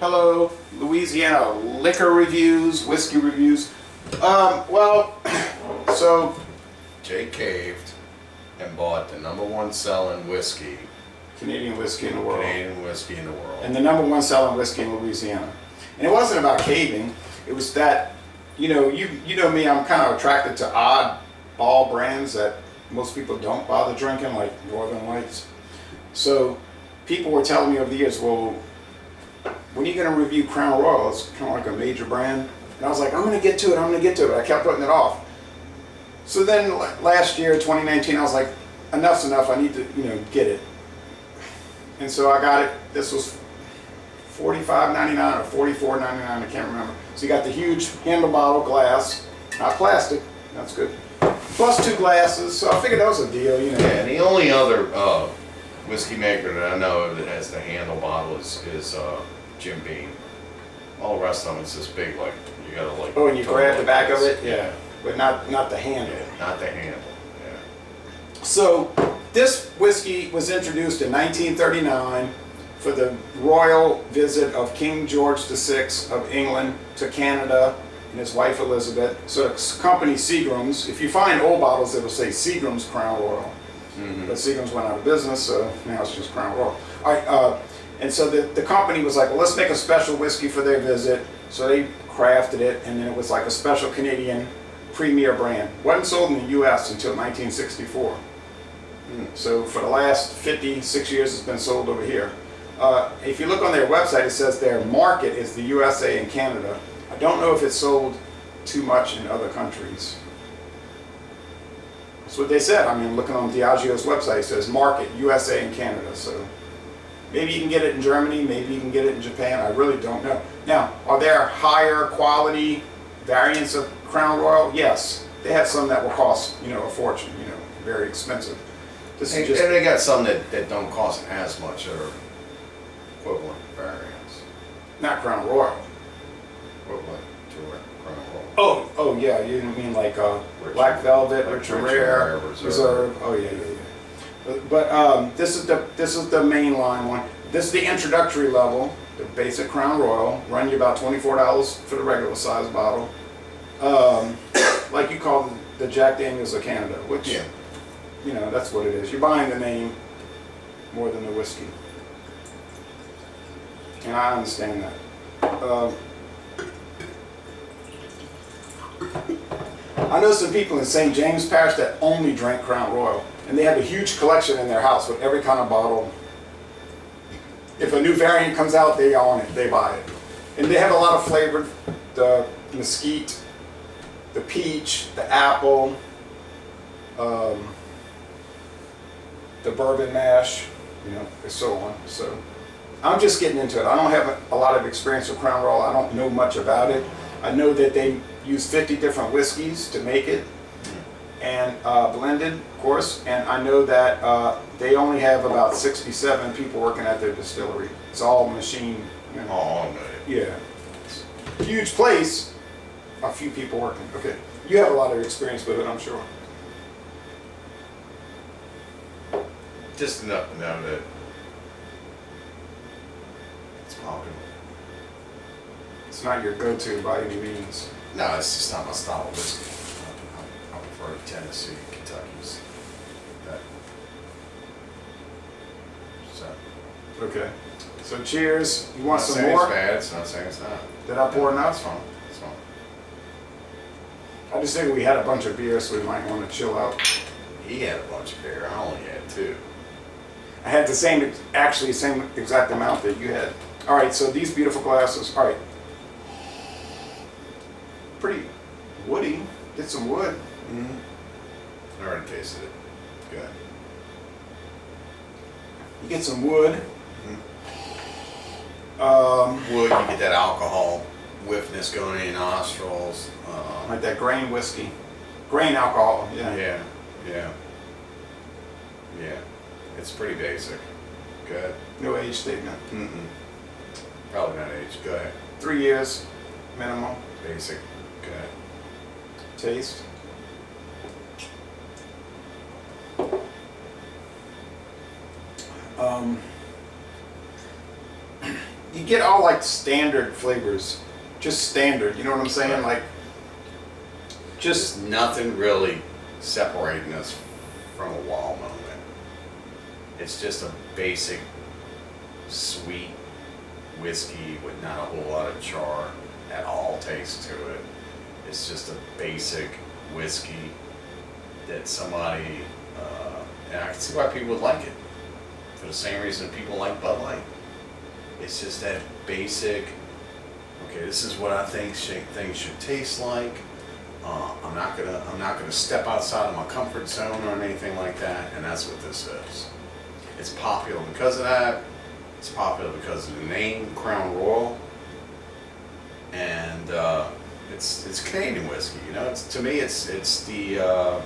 Hello, Louisiana liquor reviews, whiskey reviews. Well, so Jay caved and bought the #1 selling whiskey, Canadian whiskey in the world, Canadian whiskey in the world. and the #1 selling whiskey in Louisiana. And it wasn't about caving. It was that, you know me, I'm kind of attracted to odd ball brands that most people don't bother drinking, like Northern Lights. So people were telling me over the years, well, when are you going to review Crown Royal? It's kind of like a major brand. And I was like, I'm going to get to it. I kept putting it off. So then last year, 2019, I was like, enough's enough. I need to, get it. And so I got it. This was $45.99 or $44.99, I can't remember. So you got the huge handle bottle glass, not plastic. That's good. Plus 2 glasses. So I figured that was a deal, Yeah, and the only other whiskey maker that I know of that has the handle bottle is Jim Beam. All the rest of them, it's this big, like, you gotta like... Oh, and you grab the back of this. it? Yeah. But not the handle. Yeah, not the handle, yeah. So this whiskey was introduced in 1939 for the royal visit of King George VI of England to Canada and his wife Elizabeth. So the company Seagram's, if you find old bottles, it will say Seagram's Crown Royal. Mm-hmm. But Seagram's went out of business, so now it's just Crown Royal. All right, and so the company was like, well, let's make a special whiskey for their visit. So they crafted it, and then it was like a special Canadian premier brand. Wasn't sold in the U.S. until 1964. So for the last 56 years, it's been sold over here. If you look on their website, it says their market is the USA and Canada. I don't know if it's sold too much in other countries. That's what they said. I mean, looking on Diageo's website, it says market, USA and Canada. So maybe you can get it in Germany, maybe you can get it in Japan. I really don't know. Now, are there higher quality variants of Crown Royal? Yes. They have some that will cost, a fortune, very expensive. This is just... And they got some that don't cost as much or equivalent variants. Not Crown Royal. Equivalent to Crown Royal. Oh yeah, you mean like Black Velvet, Rich and Rare, Reserve. Oh yeah. But this is the mainline one. This is the introductory level, the basic Crown Royal. Run you about $24 for the regular size bottle. Like you call the Jack Daniels of Canada, which that's what it is. You're buying the name more than the whiskey, and I understand that. I know some people in St. James Parish that only drink Crown Royal, and they have a huge collection in their house with every kind of bottle. If a new variant comes out, they own it, they buy it. And they have a lot of flavor, the mesquite, the peach, the apple, the bourbon mash, and so on. So I'm just getting into it. I don't have a lot of experience with Crown Royal. I don't know much about it. I know that they use 50 different whiskeys to make it, and blended, of course. And I know that they only have about 67 people working at their distillery. It's all machine. Oh, no. Yeah. It's a huge place. A few people working. Okay. You have a lot of experience with it, I'm sure. Just enough to know that it's popular. It's not your go-to by any means. No, it's just not my style of whiskey. I prefer Tennessee, Kentucky's. So. Okay. So cheers. You want Not some saying more? It's bad. It's not saying it's not. Did I pour enough? It's fine. It's fine. I just think we had a bunch of beer, so we might want to chill out. He had a bunch of beer. I only had 2. I had the same exact amount that you had. All right, so these beautiful glasses. All right. Pretty woody. Get some wood. Mm-hmm. I already tasted it. Good. You get some wood. Wood, you get that alcohol whiffness going in your nostrils. Like that grain whiskey. Grain alcohol, yeah. Yeah. It's pretty basic. Good. No age statement. Probably not age. Go ahead. 3 years minimum. Basic. Good. Taste. You get all like standard flavors, just standard. You know what I'm saying? Right. Like, just There's nothing really separating us from a wow moment. It's just a basic sweet whiskey with not a whole lot of char at all taste to it. It's just a basic whiskey that somebody, and I can see why people would like it. For the same reason people like Bud Light. It's just that basic, okay, this is what I think things should taste like. I'm not gonna step outside of my comfort zone or anything like that, and that's what this is. It's popular because of that. It's popular because of the name, Crown Royal, and it's Canadian whiskey. You know, to me, it's the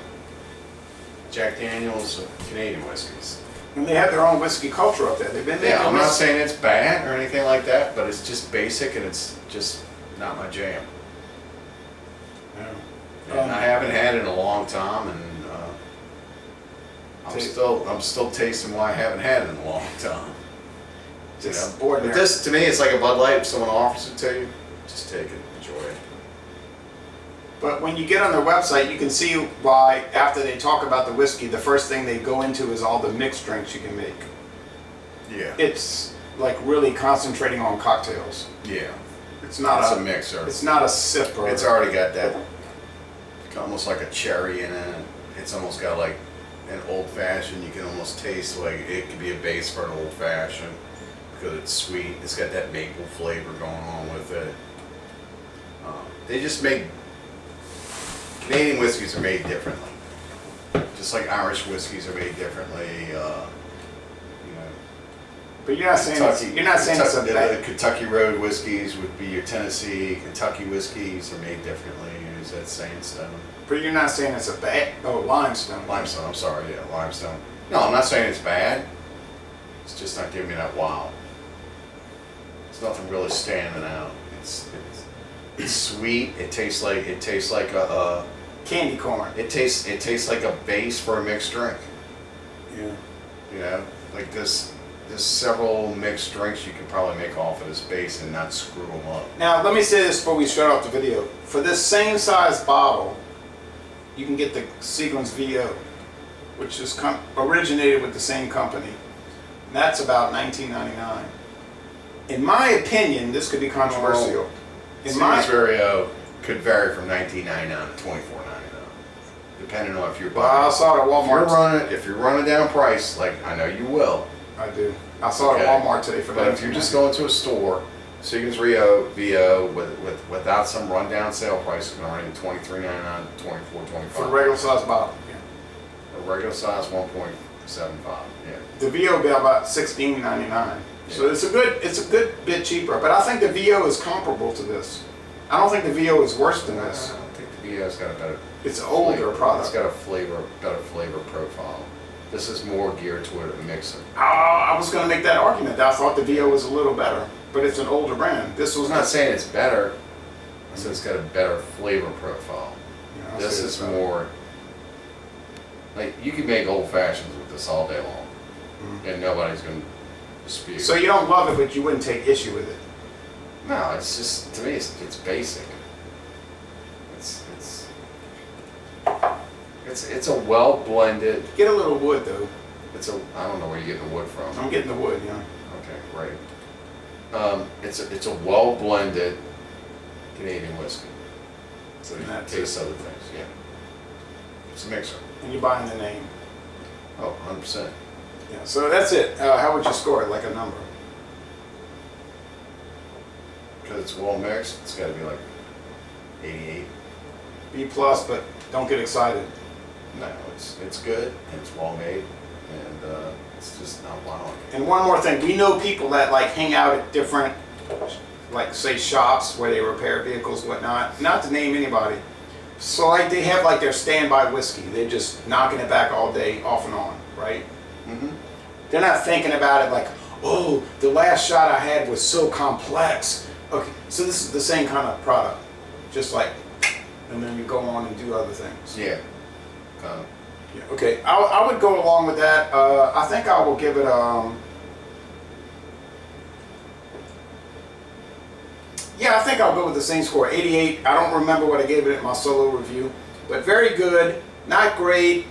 Jack Daniel's of Canadian whiskeys. and they have their own whiskey culture up there. They've been making Yeah, I'm not whiskey. saying it's bad or anything like that, but it's just basic and it's just not my jam. Yeah. And I haven't had it in a long time, and I'm Taste- still tasting why I haven't had it in a long time. You Just know? ordinary. But this, to me, it's like a Bud Light. If someone offers it to you, just take it, enjoy it. But when you get on their website, you can see why, after they talk about the whiskey, the first thing they go into is all the mixed drinks you can make. Yeah. It's like really concentrating on cocktails. Yeah. It's not It's a a mixer. It's not a sipper. It's already got that, almost like a cherry in it. It's almost got like an old fashioned. You can almost taste like it could be a base for an old fashioned because it's sweet. It's got that maple flavor going on with it. They just make Canadian whiskeys are made differently, just like Irish whiskeys are made differently. You know, But you're not saying it's a the bad. Kentucky Road whiskeys would be your Tennessee. Kentucky whiskeys are made differently. Is that sandstone? But you're not saying it's a bad. Oh, limestone. Limestone, I'm sorry, yeah, limestone. No, I'm not saying it's bad. It's just not giving me that wow. It's nothing really standing out. It's sweet. It tastes like a Candy corn. it tastes like a base for a mixed drink. Yeah. You know, like there's several mixed drinks you could probably make off of this base and not screw them up. Now let me say this before we shut off the video. For this same size bottle, you can get the Seagram's VO, which is originated with the same company. And that's about $19.99. In my opinion, this could be controversial. In my Seagram's could vary from $19.99 to $24.99, depending on if you're buying. well, I saw it at Walmart. If you're running down price, like I know you will. I do. I saw it Okay. at Walmart today for But if you're just $19.99. going to a store, Seagram's VO without some rundown sale price is going to run you $23.99 to $24.25. For the regular size bottle. Yeah. A regular size 1.75. Yeah. The VO will be about $16.99. So it's a good bit cheaper. But I think the VO is comparable to this. I don't think the VO is worse than I this. don't think the VO's got a better. It's an older flavor. product. It's got a better flavor profile. This is more geared toward a mixer. I was going to make that argument. I thought the VO was a little better, but it's an older brand. This was I'm not saying it's better. I said it's got a better flavor profile. Yeah, I'll This say is it's better. more like you can make old fashions with this all day long, and nobody's going to dispute. So you don't love it, but you wouldn't take issue with it. No, it's just to me, it's basic. It's a well blended. Get a little wood though. I don't know where you get the wood from. I'm getting the wood, yeah. Okay, great. It's a well blended Canadian whiskey. So you And can that's taste other things. Yeah, it's a mixer. And you're buying the name. Oh, 100%. Yeah. So that's it. How would you score it? Like a number? Because it's well mixed, it's got to be like 88. B plus, but don't get excited. No, it's good and it's well made, and it's just not wild. And one more thing, we know people that like hang out at different, like say shops where they repair vehicles, whatnot. Not to name anybody. So like they have like their standby whiskey. They're just knocking it back all day, off and on, right? Mm-hmm. They're not thinking about it like, oh, the last shot I had was so complex. Okay, so this is the same kind of product, just like, and then you go on and do other things. Yeah, kind of. Yeah, okay, I would go along with that. I think I will give it Yeah, I think I'll go with the same score, 88. I don't remember what I gave it in my solo review, but very good, not great.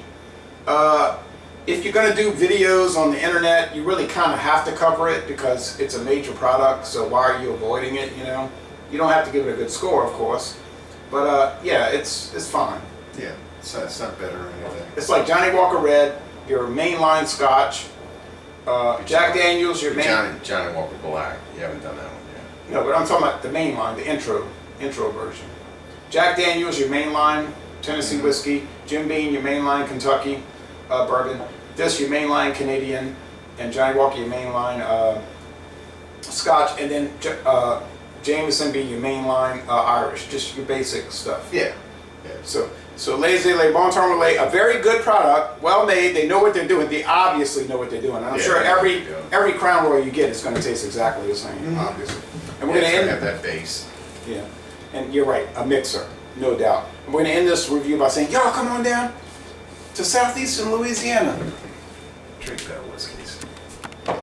If you're going to do videos on the internet, you really kind of have to cover it because it's a major product, so why are you avoiding it, you know? You don't have to give it a good score, of course, but yeah, it's fine. Yeah, it's not better or anything. It's like Johnny Walker Red, your mainline Scotch, Jack Daniels, your main... Johnny Walker Black. You haven't done that one yet. No, but I'm talking about the mainline, the intro version. Jack Daniels, your mainline Tennessee whiskey. Jim Beam, your mainline Kentucky bourbon. This, your mainline Canadian. And Johnny Walker, your mainline Scotch. And then Jameson be your mainline Irish. Just your basic stuff. Yeah. Yeah. So Les Bon Temps Relais, a very good product, well made. They know what they're doing. They obviously know what they're doing. And I'm sure every Crown Royal you get is going to taste exactly the same, obviously. And we're going to end have that base. Yeah, and you're right, a mixer, no doubt. And we're going to end this review by saying, y'all come on down to southeastern Louisiana. Drink better whiskeys.